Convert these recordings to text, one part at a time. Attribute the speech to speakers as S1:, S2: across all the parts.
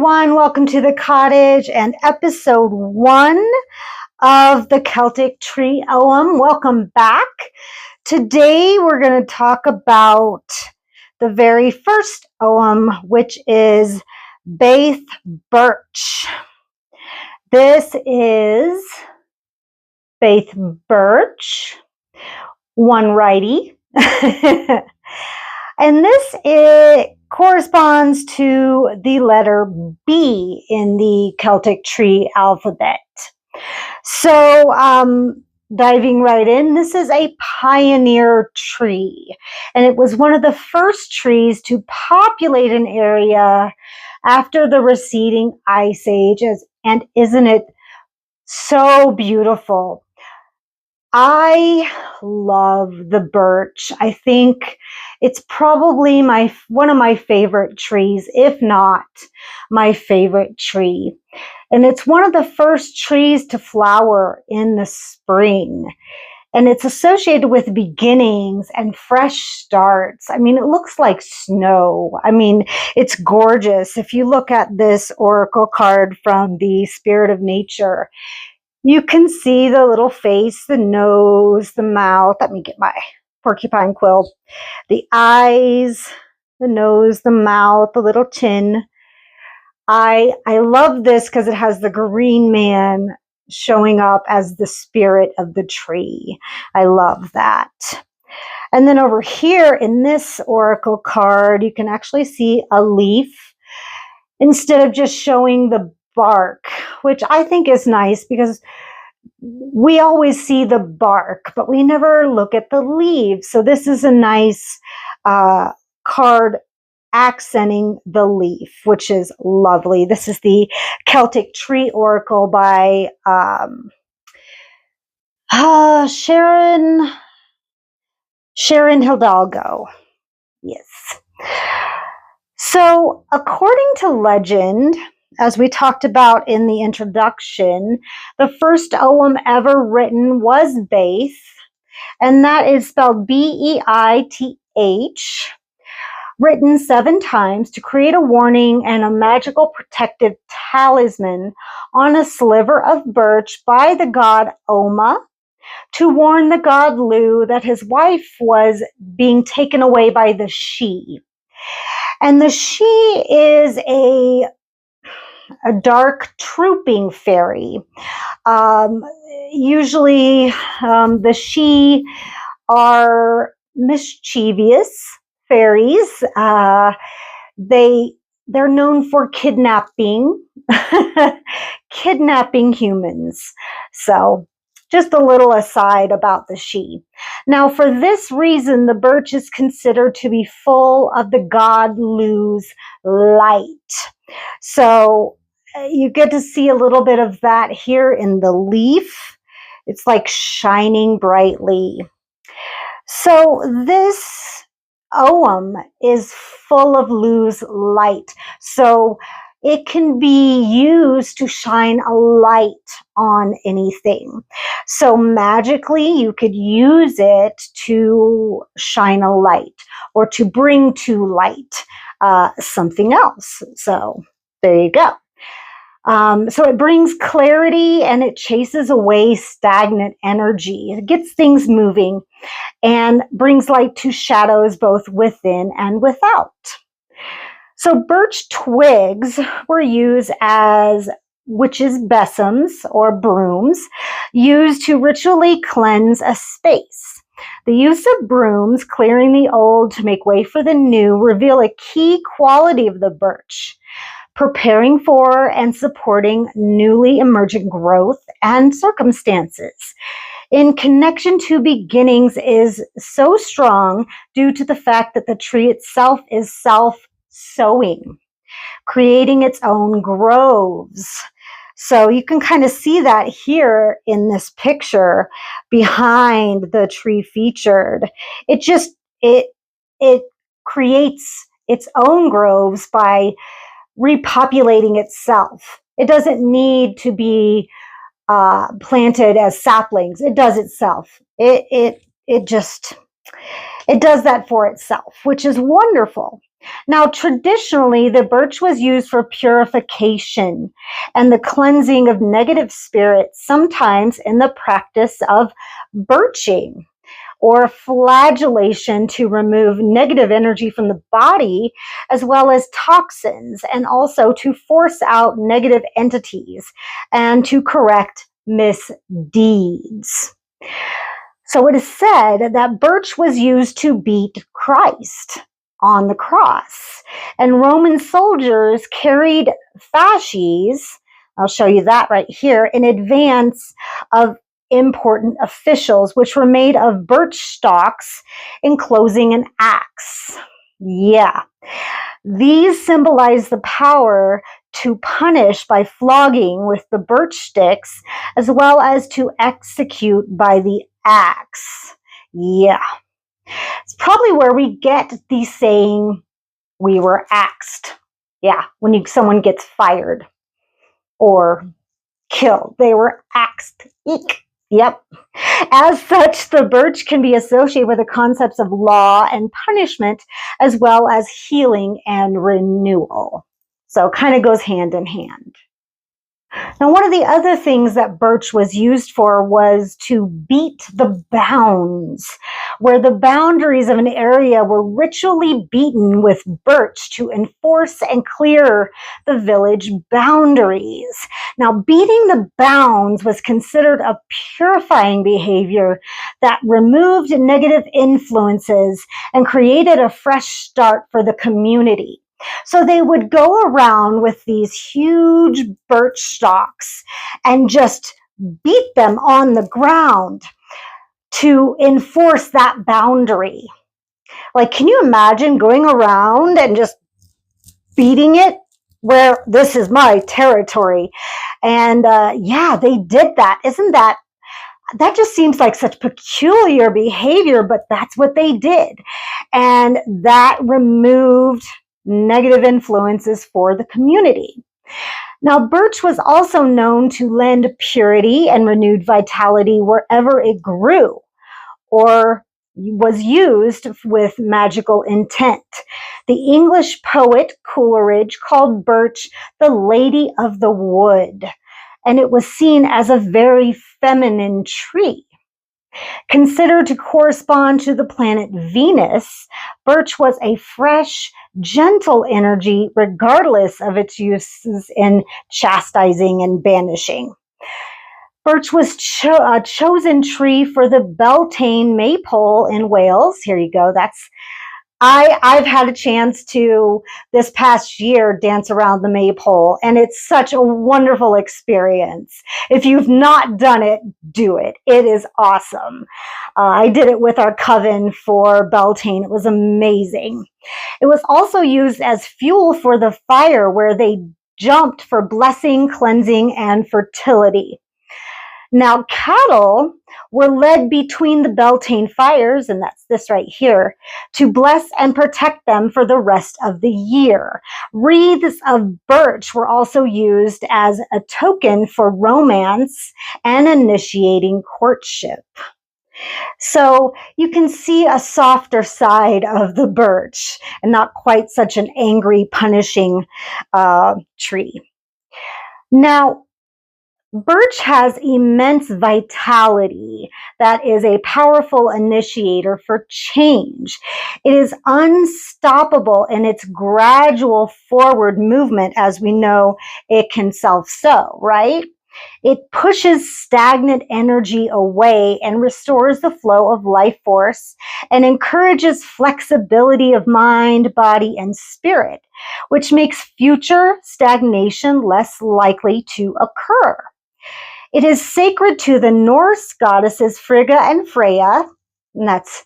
S1: everyone. Welcome to the cottage and episode 1 of the Celtic Tree Ogham. Welcome back. Today we're going to talk about the very first Ogham, which is Beith Birch. This is Beith Birch, one righty. And this corresponds to the letter B in the Celtic Tree alphabet. So, diving right in, this is a pioneer tree, and it was one of the first trees to populate an area after the receding ice age. And isn't it so beautiful? I love the birch. I think it's probably one of my favorite trees, if not my favorite tree. And it's one of the first trees to flower in the spring. And it's associated with beginnings and fresh starts. I mean, it looks like snow. I mean, it's gorgeous. If you look at this oracle card from the Spirit of Nature, you can see the little face, the nose, the mouth. Let me get my porcupine quill. The eyes, the nose, the mouth, the little chin. I love this because it has the green man showing up as the spirit of the tree. I love that. And then over here in this oracle card, you can actually see a leaf instead of just showing the bark, which I think is nice because we always see the bark, but we never look at the leaves. So this is a nice card accenting the leaf, which is lovely. This is the Celtic Tree Oracle by Sharon Hidalgo. Yes. So according to legend, as we talked about in the introduction, the first Ogham ever written was Beith, and that is spelled Beith, written 7 times to create a warning and a magical protective talisman on a sliver of birch by the god Oma to warn the god Lu that his wife was being taken away by the she. And the she is a dark trooping fairy. Usually the she are mischievous fairies. They're known for kidnapping humans. So just a little aside about the she. Now, for this reason, the birch is considered to be full of the god Lu's light. So you get to see a little bit of that here in the leaf. It's like shining brightly. So this Ogham is full of Lu's light. So it can be used to shine a light on anything. So magically, you could use it to shine a light or to bring to light something else. So there you go. So it brings clarity and it chases away stagnant energy. It gets things moving and brings light to shadows both within and without. So birch twigs were used as witches' besoms or brooms, used to ritually cleanse a space. The use of brooms, clearing the old to make way for the new, reveal a key quality of the birch, preparing for and supporting newly emergent growth and circumstances. In connection to beginnings is so strong due to the fact that the tree itself is self-sowing, creating its own groves. So you can kind of see that here in this picture behind the tree featured. It creates its own groves by repopulating itself. It doesn't need to be planted as saplings. It does itself. It does that for itself, which is wonderful. Now, traditionally, the birch was used for purification and the cleansing of negative spirits, sometimes in the practice of birching or flagellation to remove negative energy from the body, as well as toxins, and also to force out negative entities and to correct misdeeds. So it is said that birch was used to beat Christ on the cross, and Roman soldiers carried fasces, I'll show you that right here, in advance of important officials, which were made of birch stalks enclosing an axe. Yeah. These symbolize the power to punish by flogging with the birch sticks, as well as to execute by the axe. Yeah. It's probably where we get the saying, we were axed. Yeah, when someone gets fired or killed, they were axed. Eek. Yep. As such, the birch can be associated with the concepts of law and punishment, as well as healing and renewal. So it kind of goes hand in hand. Now, one of the other things that birch was used for was to beat the bounds, where the boundaries of an area were ritually beaten with birch to enforce and clear the village boundaries. Now, beating the bounds was considered a purifying behavior that removed negative influences and created a fresh start for the community. So they would go around with these huge birch stalks and just beat them on the ground to enforce that boundary. Like, can you imagine going around and just beating it where this is my territory? And yeah, they did that. Isn't that just seems like such peculiar behavior, but that's what they did. And that removed negative influences for the community. Now, birch was also known to lend purity and renewed vitality wherever it grew or was used with magical intent. The English poet Coleridge called birch the Lady of the Wood, and it was seen as a very feminine tree. Considered to correspond to the planet Venus, birch was a fresh, gentle energy regardless of its uses in chastising and banishing. Birch was a chosen tree for the Beltane maypole in Wales. Here you go. I've had a chance to, this past year, dance around the maypole, and it's such a wonderful experience. If you've not done it, do it. It is awesome. I did it with our coven for Beltane. It was amazing. It was also used as fuel for the fire, where they jumped for blessing, cleansing, and fertility. Now, cattle were led between the Beltane fires, and that's this right here, to bless and protect them for the rest of the year. Wreaths of birch were also used as a token for romance and initiating courtship. So you can see a softer side of the birch and not quite such an angry, punishing tree. Now, birch has immense vitality that is a powerful initiator for change. It is unstoppable in its gradual forward movement, as we know it can self-sow, right? It pushes stagnant energy away and restores the flow of life force and encourages flexibility of mind, body, and spirit, which makes future stagnation less likely to occur. It is sacred to the Norse goddesses Frigga and Freya, and that's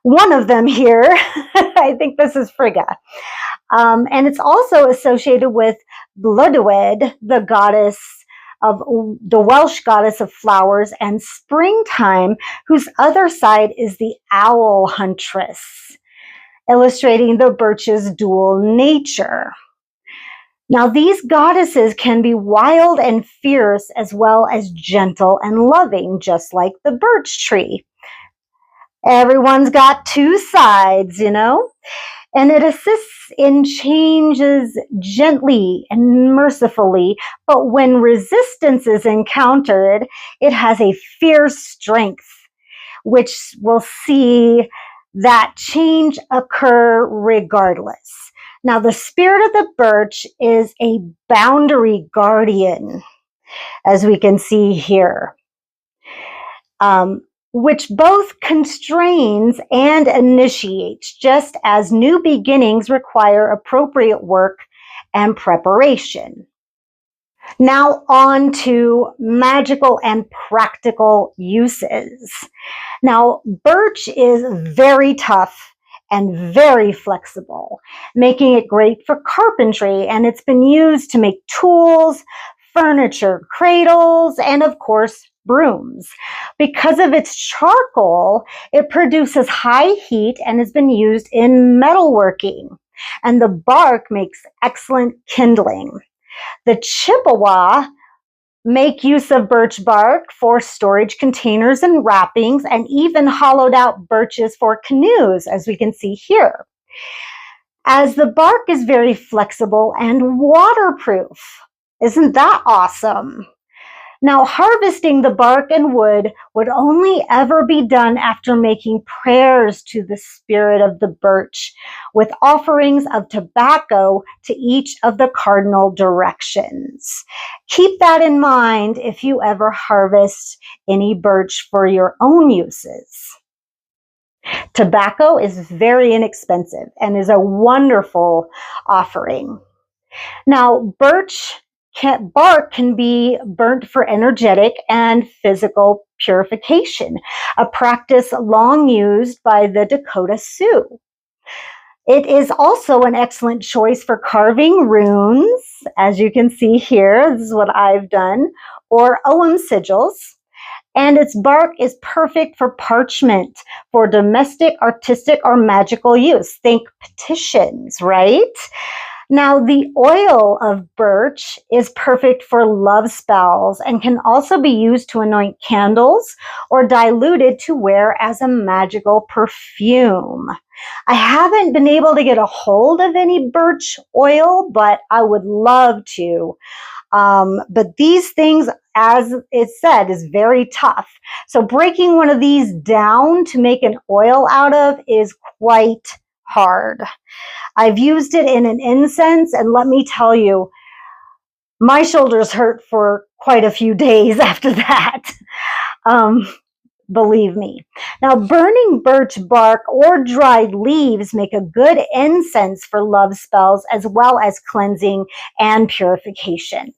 S1: one of them here. I think this is Frigga. And it's also associated with Blodeuwedd, the goddess of the Welsh goddess of flowers and springtime, whose other side is the owl huntress, illustrating the birch's dual nature. Now, these goddesses can be wild and fierce, as well as gentle and loving, just like the birch tree. Everyone's got two sides, you know? and it assists in changes gently and mercifully, but when resistance is encountered, it has a fierce strength, which will see that change occur regardless. Now, the spirit of the birch is a boundary guardian, as we can see here, which both constrains and initiates, just as new beginnings require appropriate work and preparation. Now on to magical and practical uses. Now, birch is very tough and very flexible, making it great for carpentry, and it's been used to make tools, furniture, cradles, and of course, brooms. Because of its charcoal, it produces high heat and has been used in metalworking, and the bark makes excellent kindling. The Chippewa make use of birch bark for storage containers and wrappings, and even hollowed out birches for canoes, as we can see here. As the bark is very flexible and waterproof. Isn't that awesome? Now, harvesting the bark and wood would only ever be done after making prayers to the spirit of the birch, with offerings of tobacco to each of the cardinal directions. Keep that in mind if you ever harvest any birch for your own uses. Tobacco is very inexpensive and is a wonderful offering. Now, birch bark can be burnt for energetic and physical purification, a practice long used by the Dakota Sioux. It is also an excellent choice for carving runes, as you can see here. This is what I've done, or Ogham sigils. And its bark is perfect for parchment, for domestic, artistic, or magical use. Think petitions, right? Now, the oil of birch is perfect for love spells and can also be used to anoint candles or diluted to wear as a magical perfume. I haven't been able to get a hold of any birch oil, but I would love to. But these things, as it said, is very tough. So breaking one of these down to make an oil out of is quite hard. I've used it in an incense, and let me tell you, my shoulders hurt for quite a few days after that. Believe me. Now, burning birch bark or dried leaves make a good incense for love spells, as well as cleansing and purification.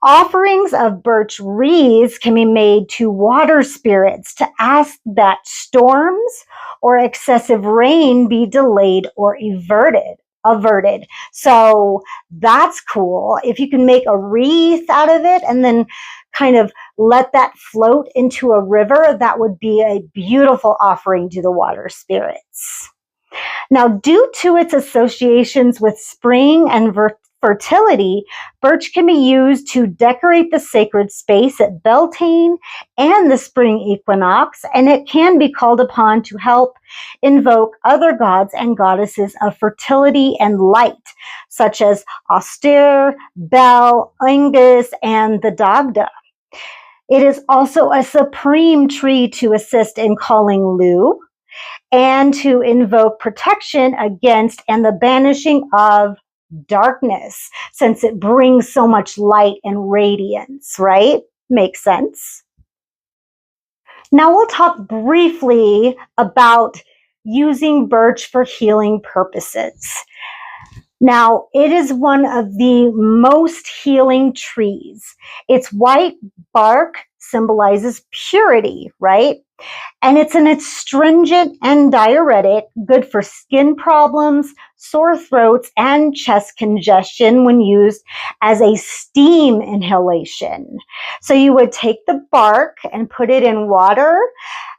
S1: Offerings of birch wreaths can be made to water spirits to ask that storms or excessive rain be delayed or averted. So that's cool. If you can make a wreath out of it and then kind of let that float into a river, that would be a beautiful offering to the water spirits. Now, due to its associations with spring and fertility, birch can be used to decorate the sacred space at Beltane and the spring equinox, and it can be called upon to help invoke other gods and goddesses of fertility and light, such as Auster, Bel, Angus, and the Dagda. It is also a supreme tree to assist in calling Lu and to invoke protection against and the banishing of darkness, since it brings so much light and radiance, right? Makes sense. Now we'll talk briefly about using birch for healing purposes. Now, it is one of the most healing trees. Its white bark symbolizes purity, right? And it's an astringent and diuretic, good for skin problems, sore throats, and chest congestion when used as a steam inhalation. So you would take the bark and put it in water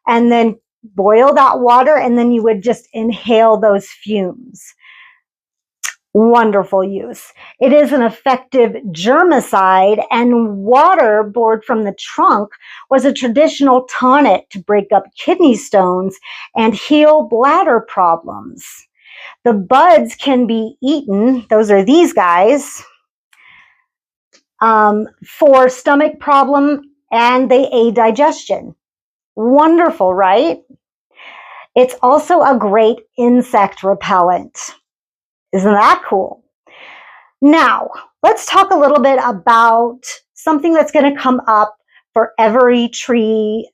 S1: and then boil that water, and then you would just inhale those fumes. Wonderful use. It is an effective germicide, and water poured from the trunk was a traditional tonic to break up kidney stones and heal bladder problems. The buds can be eaten, those are these guys, for stomach problem, and they aid digestion. Wonderful, right? It's also a great insect repellent. Isn't that cool? Now, let's talk a little bit about something that's going to come up for every tree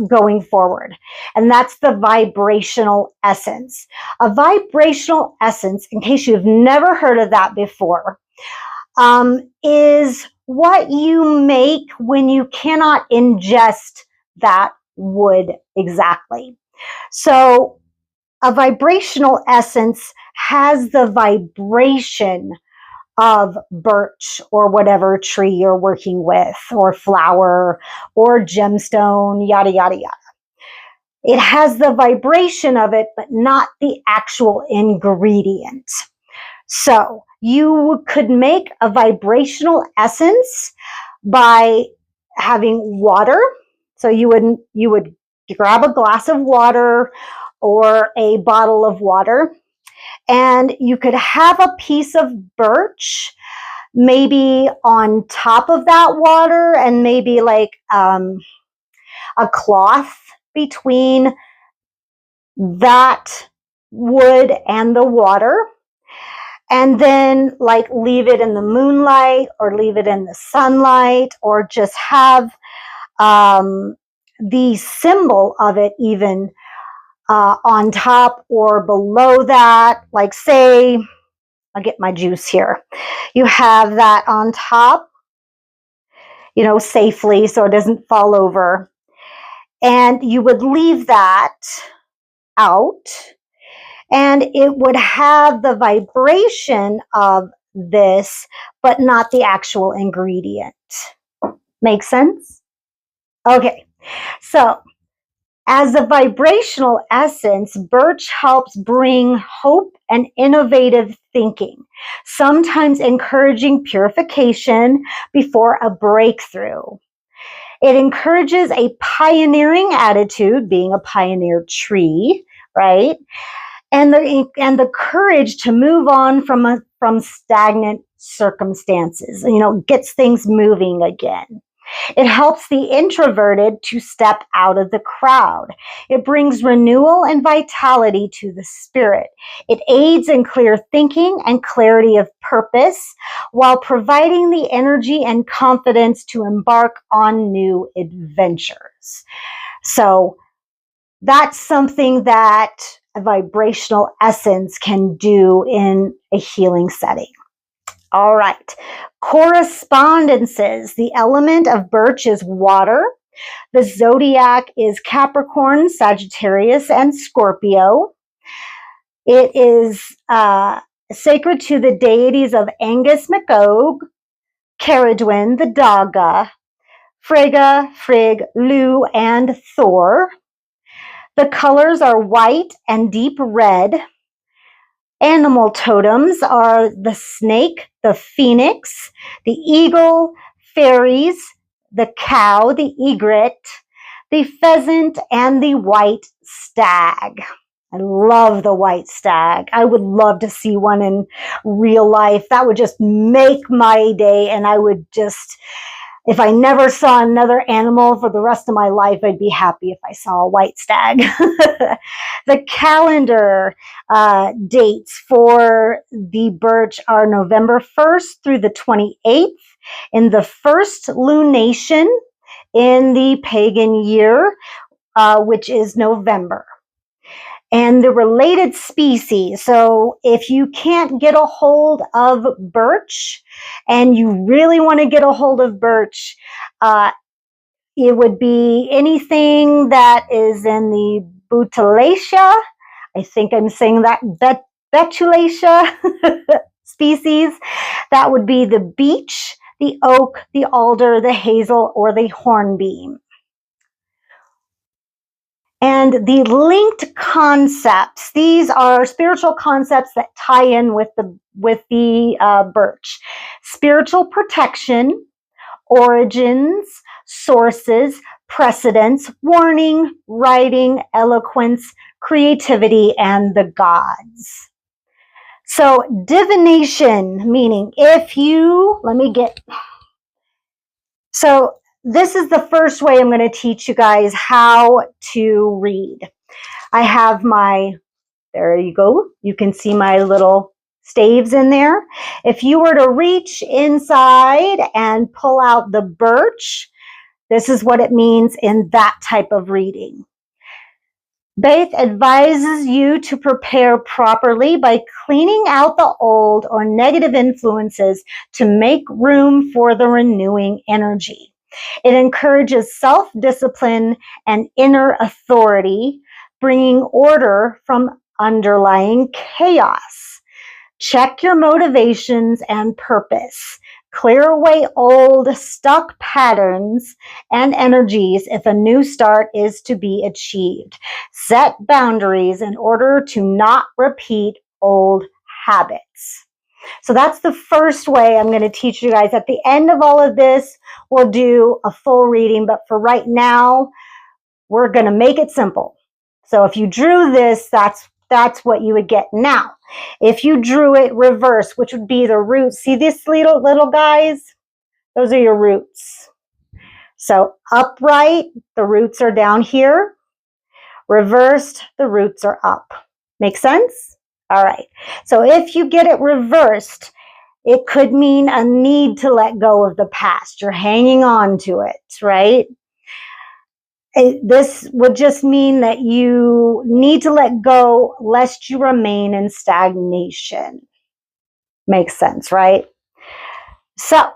S1: going forward, and that's the vibrational essence. A vibrational essence, in case you've never heard of that before, is what you make when you cannot ingest that wood exactly. So a vibrational essence has the vibration of birch or whatever tree you're working with, or flower or gemstone, yada, yada, yada. It has the vibration of it, but not the actual ingredient. So you could make a vibrational essence by having water. So you would grab a glass of water or a bottle of water, and you could have a piece of birch maybe on top of that water, and maybe like a cloth between that wood and the water, and then like leave it in the moonlight or leave it in the sunlight, or just have the symbol of it even on top or below that. Like, say, I'll get my juice here. You have that on top, safely so it doesn't fall over. And you would leave that out, and it would have the vibration of this, but not the actual ingredient. Make sense? Okay, so as a vibrational essence, birch helps bring hope and innovative thinking, sometimes encouraging purification before a breakthrough. It encourages a pioneering attitude, being a pioneer tree, right? And the courage to move on from stagnant circumstances, gets things moving again. It helps the introverted to step out of the crowd. It brings renewal and vitality to the spirit. It aids in clear thinking and clarity of purpose, while providing the energy and confidence to embark on new adventures. So that's something that a vibrational essence can do in a healing setting. All right. Correspondences. The element of birch is water. The zodiac is Capricorn, Sagittarius, and Scorpio. It is sacred to the deities of Angus MacOg, Caradwyn, the Daga, Frigga, Frigg, Lu, and Thor. The colors are white and deep red. Animal totems are the snake, the phoenix, the eagle, fairies, the cow, the egret, the pheasant, and the white stag. I love the white stag. I would love to see one in real life. That would just make my day, and I would just, if I never saw another animal for the rest of my life, I'd be happy if I saw a white stag. The calendar dates for the birch are November 1st through the 28th in the first lunation in the pagan year, which is November. And the related species. So if you can't get a hold of birch and you really want to get a hold of birch, it would be anything that is in the Butylacea. I think I'm saying that, Betulacea species. That would be the beech, the oak, the alder, the hazel, or the hornbeam. And the linked concepts, these are spiritual concepts that tie in with the birch. Spiritual protection, origins, sources, precedents, warning, writing, eloquence, creativity, and the gods. So divination, meaning if you, so this is the first way I'm going to teach you guys how to read. I have there you go. You can see my little staves in there. If you were to reach inside and pull out the birch, this is what it means in that type of reading. Beith advises you to prepare properly by cleaning out the old or negative influences to make room for the renewing energy. It encourages self-discipline and inner authority, bringing order from underlying chaos. Check your motivations and purpose. Clear away old, stuck patterns and energies if a new start is to be achieved. Set boundaries in order to not repeat old habits. So that's the first way I'm going to teach you guys. At the end of all of this, we'll do a full reading, but for right now, we're going to make it simple. So if you drew this, that's what you would get. Now, if you drew it reverse, which would be the roots, see these little guys? Those are your roots. So upright, the roots are down here. Reversed, the roots are up. Make sense? All right. So if you get it reversed, it could mean a need to let go of the past. You're hanging on to it, right? This would just mean that you need to let go lest you remain in stagnation. Makes sense, right? So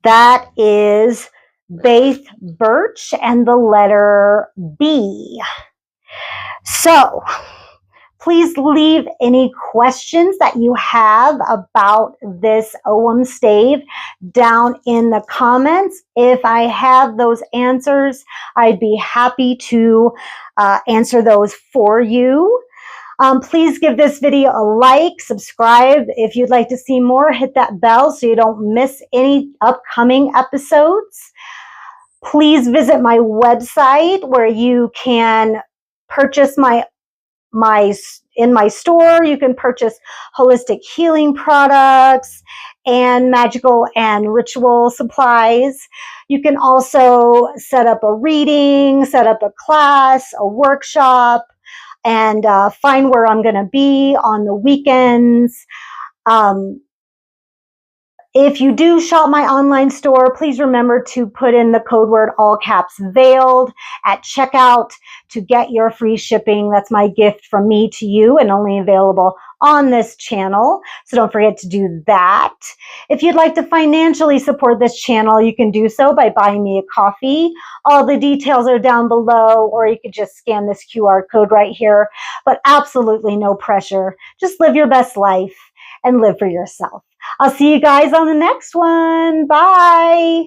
S1: that is Beith Birch and the letter B. So please leave any questions that you have about this Ogham stave down in the comments. If I have those answers, I'd be happy to answer those for you. Please give this video a like, subscribe. If you'd like to see more, hit that bell so you don't miss any upcoming episodes. Please visit my website where you can purchase in my store. You can purchase holistic healing products and magical and ritual supplies. You can also set up a reading, set up a class, a workshop, and find where I'm going to be on the weekends. If you do shop my online store, please remember to put in the code word all caps veiled at checkout to get your free shipping. That's my gift from me to you and only available on this channel. So don't forget to do that. If you'd like to financially support this channel, you can do so by buying me a coffee. All the details are down below, or you could just scan this QR code right here, but absolutely no pressure. Just live your best life and live for yourself. I'll see you guys on the next one. Bye.